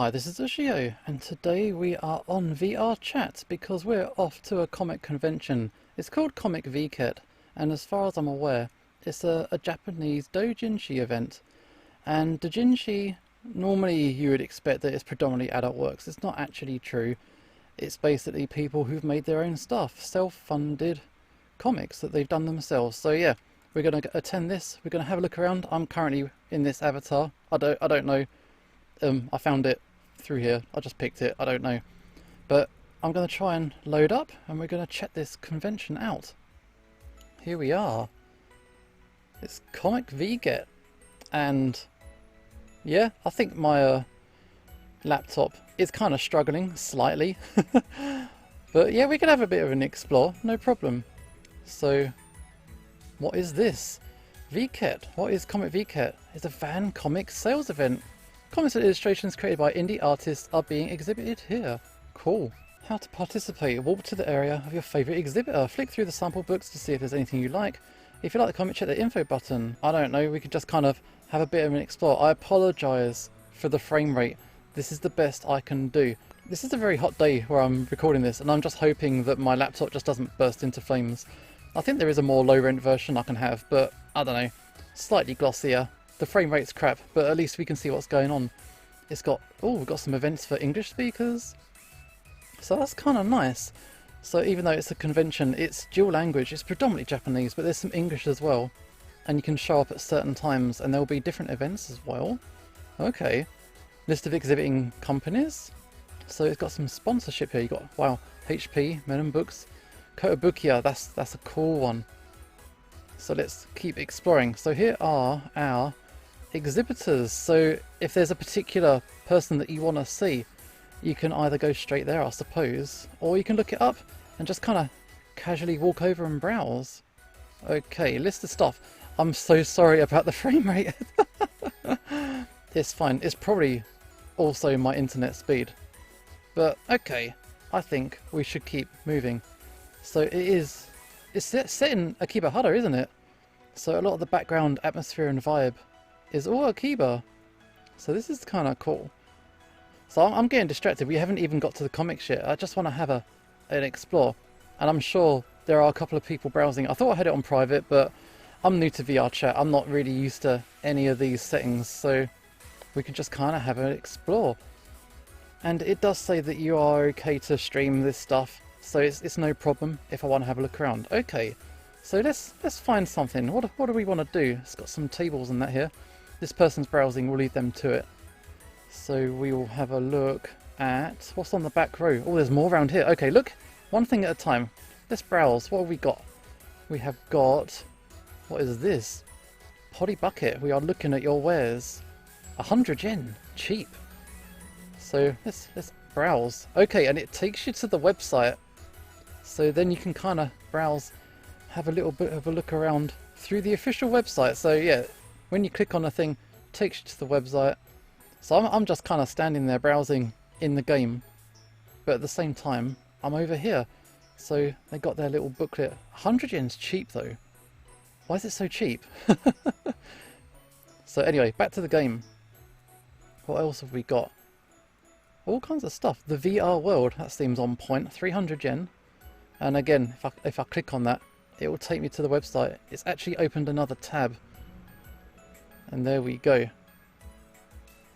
Hi, this is Ushio, and today we are on VRChat because we're off to a comic convention. It's called ComicVket, and as far as I'm aware, it's a Japanese doujinshi event. And doujinshi, normally you would expect that it's predominantly adult works. It's not actually true. It's basically people who've made their own stuff, self-funded comics that they've done themselves. So yeah, we're going to attend this. We're going to have a look around. I'm currently in this avatar. I don't know. I found it through here. I just picked it. I don't know. But I'm going to try and load up and we're going to check this convention out. Here we are. It's ComicVket. And yeah, I think my laptop is kind of struggling slightly. But yeah, we can have a bit of an explore. No problem. So, what is this? VKet. What is ComicVket? It's a fan comic sales event. Comics and illustrations created by indie artists are being exhibited here. Cool. How to participate. Walk to the area of your favourite exhibitor. Flick through the sample books to see if there's anything you like. If you like the comic, check the info button. I don't know, we could just kind of have a bit of an explore. I apologise for the frame rate. This is the best I can do. This is a very hot day where I'm recording this, and I'm just hoping that my laptop just doesn't burst into flames. I think there is a more low-rent version I can have, but I don't know. Slightly glossier. The frame rate's crap, but at least we can see what's going on. It's got, oh, we've got some events for English speakers. So that's kind of nice. So even though it's a convention, it's dual language. It's predominantly Japanese, but there's some English as well. And you can show up at certain times, and there will be different events as well. Okay. List of exhibiting companies. So it's got some sponsorship here. You got, wow, HP, Melon Books, Kotobukiya. That's a cool one. So let's keep exploring. So here are our exhibitors. So if there's a particular person that you want to see, you can either go straight there, I suppose, or you can look it up and just kind of casually walk over and browse. Okay, list of stuff. I'm so sorry about the frame rate. It's fine. It's probably also my internet speed. But okay, I think we should keep moving. So it's set in Akihabara, isn't it? So a lot of the background atmosphere and vibe is all Akiba. So this is kind of cool. So I'm getting distracted. We haven't even got to the comics yet. I just want to have an explore. And I'm sure there are a couple of people browsing. I thought I had it on private, but I'm new to VRChat. I'm not really used to any of these settings. So we can just kind of have an explore. And it does say that you are okay to stream this stuff. So it's no problem if I want to have a look around. Okay, so let's find something. What do we want to do? It's got some tables and that here. This person's browsing, we'll leave them to it. So we will have a look at what's on the back row. Oh, there's more around here. Okay, look, one thing at a time. Let's browse. What have we got? We have got, what is this? Potty Bucket. We are looking at your wares. 100 yen, cheap. So let's browse. Okay, and it takes you to the website. So then you can kind of browse, have a little bit of a look around through the official website. So yeah, when you click on a thing, it takes you to the website. So I'm just kind of standing there browsing in the game, but at the same time, I'm over here. So they got their little booklet. 100 yen's cheap though. Why is it so cheap? So anyway, back to the game. What else have we got? All kinds of stuff. The VR world, that seems on point. 300 yen. And again, if I click on that, it will take me to the website. It's actually opened another tab. And there we go.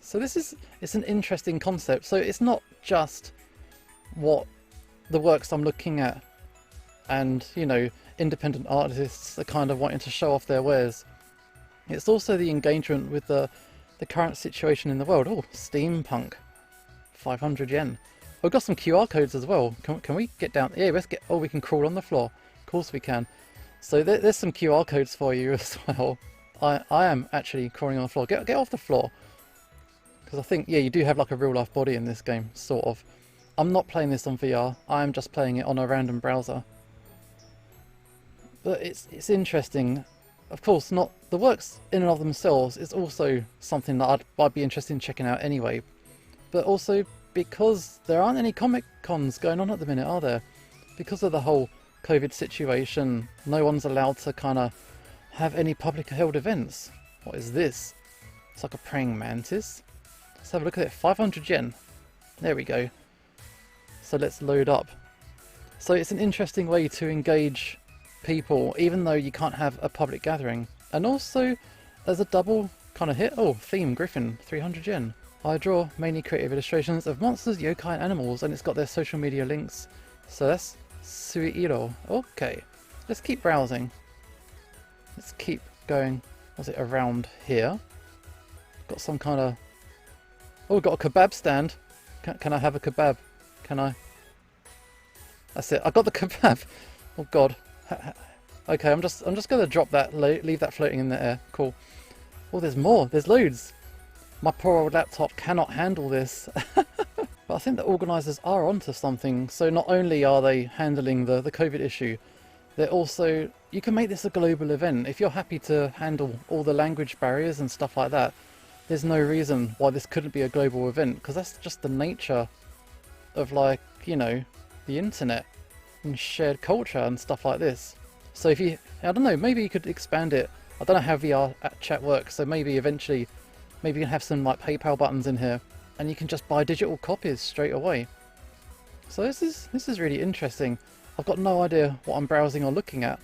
So it's an interesting concept. So it's not just what the works I'm looking at and, you know, independent artists are kind of wanting to show off their wares. It's also the engagement with the current situation in the world. Oh, steampunk. 500 yen. We've got some QR codes as well. Can we get down? Yeah, let's get. Oh, we can crawl on the floor. Of course we can. So there's some QR codes for you as well. I am actually crawling on the floor. Get off the floor. Because I think, yeah, you do have like a real life body in this game, sort of. I'm not playing this on VR. I am just playing it on a random browser. But it's interesting. Of course, not the works in and of themselves is also something that I'd be interested in checking out anyway. But also because there aren't any comic cons going on at the minute, are there? Because of the whole COVID situation, no one's allowed to kind of have any public held events. What is this? It's like a praying mantis. Let's have a look at it. 500 yen. There we go. So let's load up. So it's an interesting way to engage people, even though you can't have a public gathering. And also, as a double kind of hit, oh, theme Griffin, 300 yen. I draw mainly creative illustrations of monsters, yokai and animals, and it's got their social media links. So that's Suiiro. Okay, let's keep browsing. Let's keep going. Was it around here? Got some kind of... Oh, we've got a kebab stand. Can I have a kebab? Can I? That's it. I got the kebab. Oh god. Okay, I'm just gonna drop that. Leave that floating in the air. Cool. Oh, there's more. There's loads. My poor old laptop cannot handle this. But I think the organisers are onto something. So not only are they handling the COVID issue, they're also... You can make this a global event. If you're happy to handle all the language barriers and stuff like that, there's no reason why this couldn't be a global event, because that's just the nature of, like, you know, the internet and shared culture and stuff like this. So if you... I don't know, maybe you could expand it. I don't know how VRChat works, so maybe eventually... Maybe you can have some like PayPal buttons in here, and you can just buy digital copies straight away. So this is really interesting. I've got no idea what I'm browsing or looking at,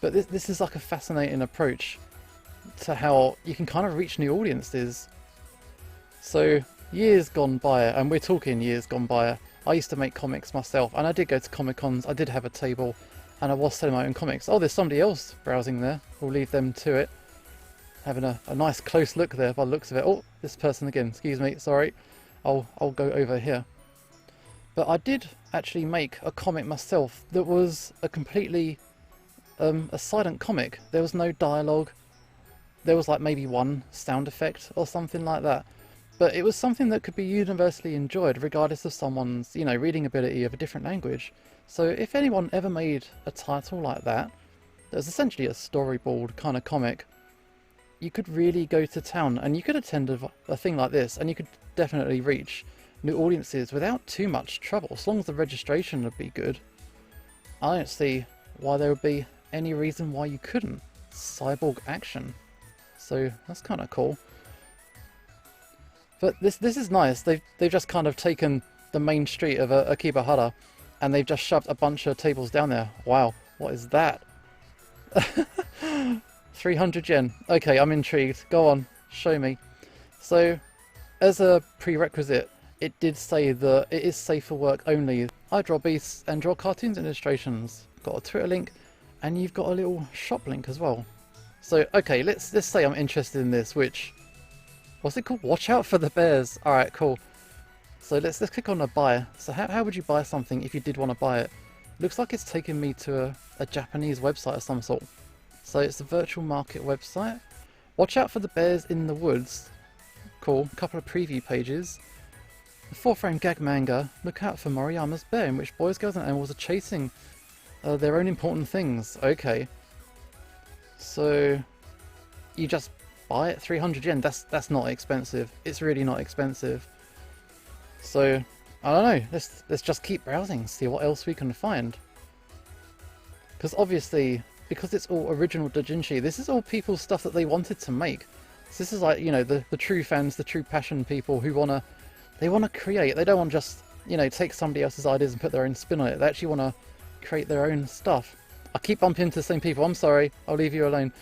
but this is like a fascinating approach to how you can kind of reach new audiences. So years gone by, and we're talking years gone by, I used to make comics myself, and I did go to Comic Cons, I did have a table, and I was selling my own comics. Oh, there's somebody else browsing there. We'll leave them to it. Having a nice close look there by the looks of it. Oh, this person again, excuse me, sorry. I'll go over here. But I did actually make a comic myself that was a completely a silent comic. There was no dialogue. There was like maybe one sound effect or something like that. But it was something that could be universally enjoyed regardless of someone's, you know, reading ability of a different language. So if anyone ever made a title like that, that was essentially a storyboard kind of comic, you could really go to town, and you could attend a thing like this, and you could definitely reach new audiences without too much trouble, as long as the registration would be good. I don't see why there would be any reason why you couldn't. Cyborg action. So that's kind of cool. But this is nice. They've just kind of taken the main street of Akibahara, and they've just shoved a bunch of tables down there. Wow, what is that? 300 yen. Okay, I'm intrigued. Go on, show me. So, as a prerequisite, it did say that it is safe for work only. I draw beasts and draw cartoons and illustrations. Got a Twitter link, and you've got a little shop link as well. So, okay, let's say I'm interested in this, which... What's it called? Watch out for the bears. Alright, cool. So let's click on a buy. So how would you buy something if you did want to buy it? Looks like it's taken me to a Japanese website of some sort. So it's a virtual market website. Watch out for the bears in the woods. Cool. Couple of preview pages. The 4-frame gag manga. Look out for Moriyama's bear, in which boys, girls and animals are chasing their own important things. Okay. So you just buy it, 300 yen. That's not expensive. It's really not expensive. So I don't know. Let's just keep browsing, see what else we can find. Because obviously, because it's all original doujinshi, this is all people's stuff that they wanted to make. So this is like, you know, the true fans, the true passion people who wanna create. They don't want to just, you know, take somebody else's ideas and put their own spin on it. They actually want to create their own stuff. I keep bumping into the same people. I'm sorry. I'll leave you alone.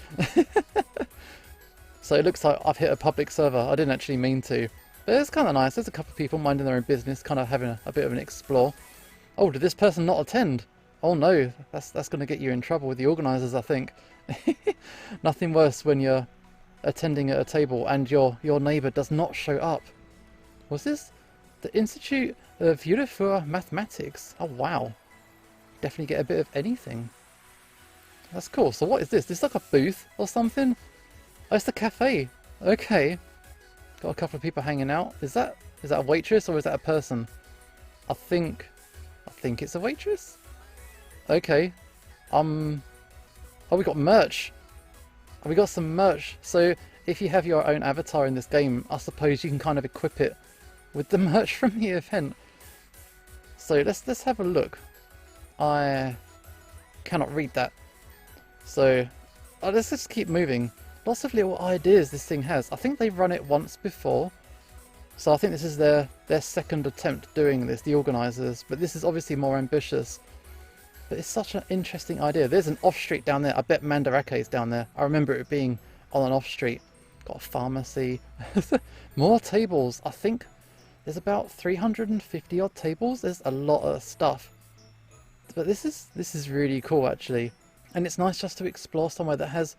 So it looks like I've hit a public server. I didn't actually mean to. But it's kind of nice. There's a couple of people minding their own business, kind of having a bit of an explore. Oh, did this person not attend? Oh no, that's going to get you in trouble with the organisers, I think. Nothing worse when you're attending at a table and your neighbour does not show up. Was this the Institute of Yurifura Mathematics? Oh wow. Definitely get a bit of anything. That's cool. So what is this? This is like a booth or something? Oh, it's the cafe. Okay. Got a couple of people hanging out. Is that a waitress or is that a person? I think it's a waitress. Okay. Oh, we got merch. We got some merch. So if you have your own avatar in this game, I suppose you can kind of equip it with the merch from the event. So let's have a look. I cannot read that. So let's just keep moving. Lots of little ideas this thing has. I think they've run it once before. So I think this is their second attempt doing this, the organisers, but this is obviously more ambitious. But it's such an interesting idea. There's an off street down there. I bet Mandarake is down there. I remember it being on an off street. Got a pharmacy. More tables. I think there's about 350 odd tables. There's a lot of stuff. But this is really cool actually. And it's nice just to explore somewhere that has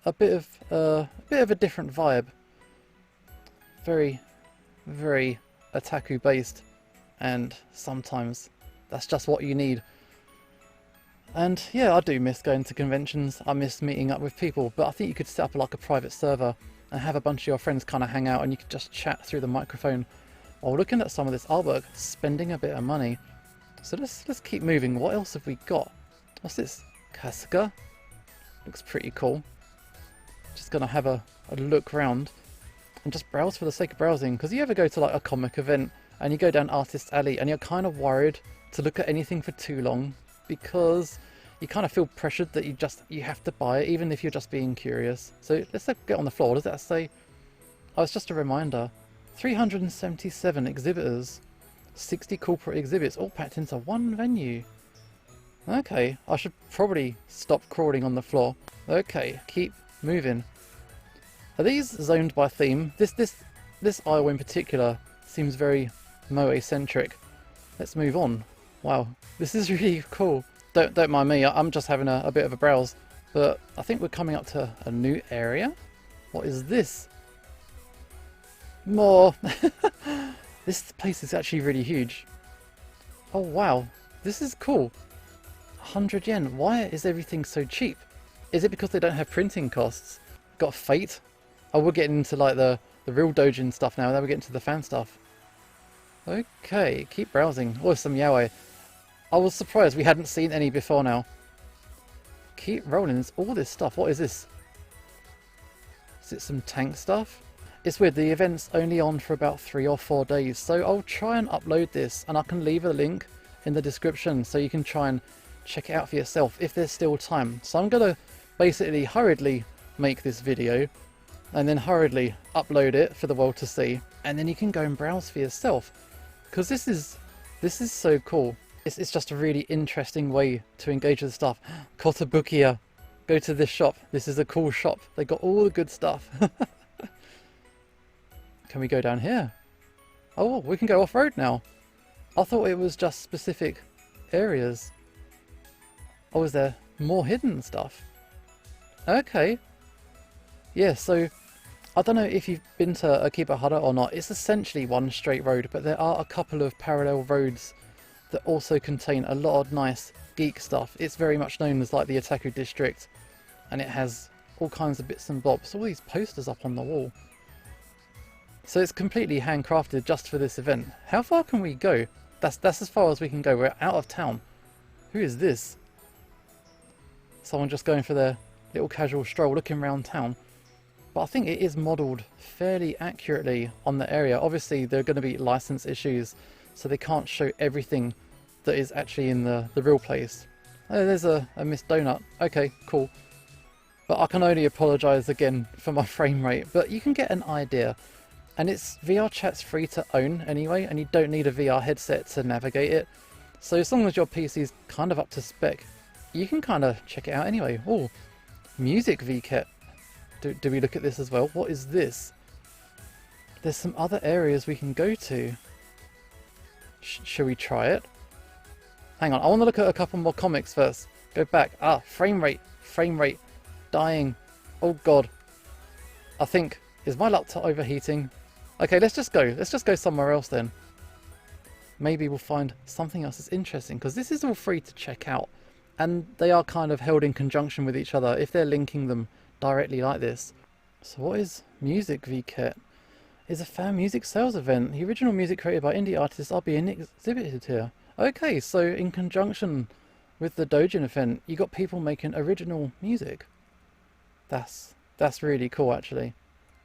a bit of a different vibe. Very, very otaku based, and sometimes that's just what you need. And yeah, I do miss going to conventions. I miss meeting up with people, but I think you could set up like a private server and have a bunch of your friends kind of hang out, and you could just chat through the microphone while looking at some of this artwork, spending a bit of money. So let's keep moving. What else have we got? What's this? Kasuga? Looks pretty cool. Just gonna have a look around and just browse for the sake of browsing, because you ever go to like a comic event and you go down Artist Alley and you're kind of worried to look at anything for too long, because you kind of feel pressured that you have to buy it, even if you're just being curious. So let's get on the floor. What does that say? Oh, it's just a reminder. 377 exhibitors, 60 corporate exhibits, all packed into one venue. Okay, I should probably stop crawling on the floor. Okay, keep moving. Are these zoned by theme? This aisle in particular seems very Moe-centric. Let's move on. Wow, this is really cool. Don't mind me, I'm just having a bit of a browse. But I think we're coming up to a new area. What is this? More! This place is actually really huge. Oh wow, this is cool. 100 yen. Why is everything so cheap? Is it because they don't have printing costs? Got Fate? Oh, we're getting into like the real doujin stuff now. Now we're getting to the fan stuff. Okay, keep browsing. Oh, some yaoi. I was surprised we hadn't seen any before now. Keep rolling. There's all this stuff. What is this? Is it some tank stuff? It's weird. The event's only on for about 3 or 4 days. So I'll try and upload this, and I can leave a link in the description so you can try and check it out for yourself if there's still time. So I'm going to basically hurriedly make this video and then hurriedly upload it for the world to see, and then you can go and browse for yourself, because this is so cool. It's just a really interesting way to engage with stuff. Kotobukiya. Go to this shop. This is a cool shop. They got all the good stuff. Can we go down here? Oh, we can go off-road now. I thought it was just specific areas. Oh, is there more hidden stuff? Okay. Yeah, so I don't know if you've been to Akibahara or not. It's essentially one straight road, but there are a couple of parallel roads that also contain a lot of nice geek stuff. It's very much known as like the Otaku district, and it has all kinds of bits and bobs. All these posters up on the wall. So it's completely handcrafted just for this event. How far can we go? That's as far as we can go. We're out of town. Who is this? Someone just going for their little casual stroll, looking around town. But I think it is modelled fairly accurately on the area. Obviously there are going to be license issues, so they can't show everything that is actually in the real place. Oh, there's a missed donut. Okay, cool. But I can only apologise again for my frame rate, but you can get an idea. And it's VRChat's free to own anyway, and you don't need a VR headset to navigate it. So as long as your PC's kind of up to spec, you can kind of check it out anyway. Oh, MusicVket. Do we look at this as well? What is this? There's some other areas we can go to. Shall we try it? Hang on, I want to look at a couple more comics first. Go back. Ah, frame rate, dying. Oh god. I think, is my laptop overheating? Okay, let's just go somewhere else then. Maybe we'll find something else that's interesting, because this is all free to check out, and they are kind of held in conjunction with each other if they're linking them directly like this. So what is MusicVket? It's a fan music sales event. The original music created by indie artists are being exhibited here. Okay, so in conjunction with the Doujin event, you got people making original music. That's really cool actually.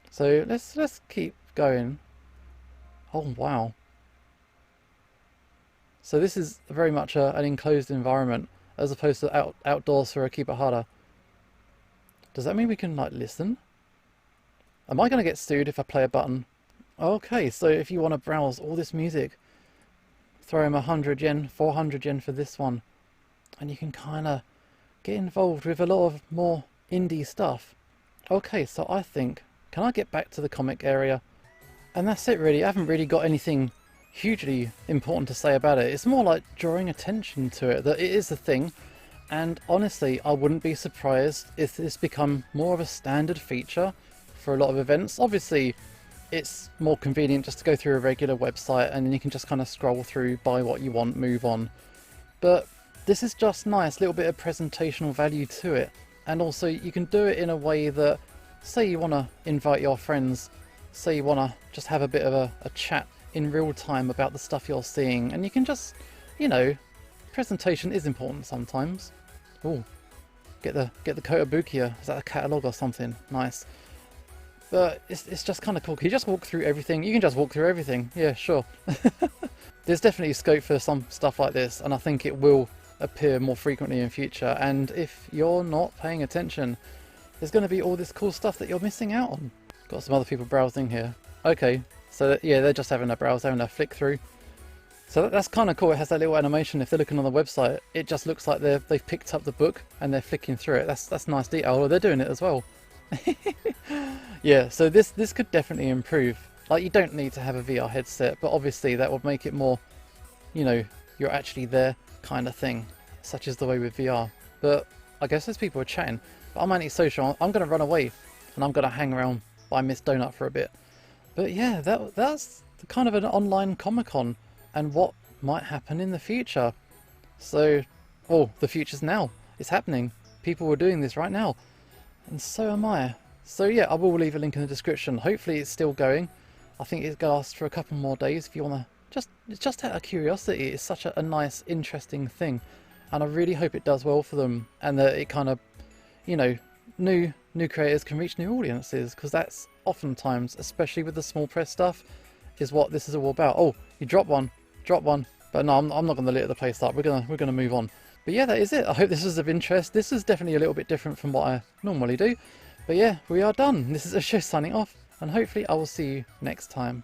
So let's keep going. Oh wow. So this is very much an enclosed environment as opposed to outdoors for Akibahara. Does that mean we can like listen? Am I going to get sued if I play a button? Okay, so if you want to browse all this music, throw him 100 yen, 400 yen for this one, and you can kind of get involved with a lot of more indie stuff. Okay, so I think, can I get back to the comic area? And that's it really. I haven't really got anything hugely important to say about it. It's more like drawing attention to it, that it is a thing. And honestly, I wouldn't be surprised if this become more of a standard feature for a lot of events. Obviously, it's more convenient just to go through a regular website and then you can just kind of scroll through, buy what you want, move on. But this is just nice, little bit of presentational value to it. And also you can do it in a way that, say you want to invite your friends, say you want to just have a bit of a chat in real time about the stuff you're seeing, and you can just, you know, presentation is important sometimes. Oh, get the Kotobukiya. Is that a catalogue or something? Nice. But it's just kind of cool. Can you just walk through everything? You can just walk through everything. Yeah, sure. There's definitely scope for some stuff like this, and I think it will appear more frequently in future. And if you're not paying attention, there's going to be all this cool stuff that you're missing out on. Got some other people browsing here. Okay, so yeah, they're just having a browse, having a flick through. So that's kind of cool. It has that little animation. If they're looking on the website, it just looks like they've picked up the book and they're flicking through it. That's nice detail. Oh, they're doing it as well. Yeah, so this could definitely improve. Like, you don't need to have a VR headset, but obviously that would make it more, you know, you're actually there kind of thing, such as the way with VR. But I guess as people are chatting, but I'm antisocial. I'm going to run away and I'm going to hang around by Miss Donut for a bit. But yeah, that's kind of an online Comic-Con and what might happen in the future. So, oh, the future's now. It's happening. People are doing this right now. And so am I. So yeah, I will leave a link in the description. Hopefully it's still going. I think it's going to last for a couple more days if you want to just out of curiosity. It's such a nice, interesting thing. And I really hope it does well for them and that it kind of, you know, new creators can reach new audiences, because that's oftentimes, especially with the small press stuff, is what this is all about. Oh, you drop one. But no, I'm not going to lit the place up. We're gonna move on. But yeah, that is it. I hope this is of interest. This is definitely a little bit different from what I normally do. But yeah, we are done. This is Asho signing off, and hopefully I will see you next time.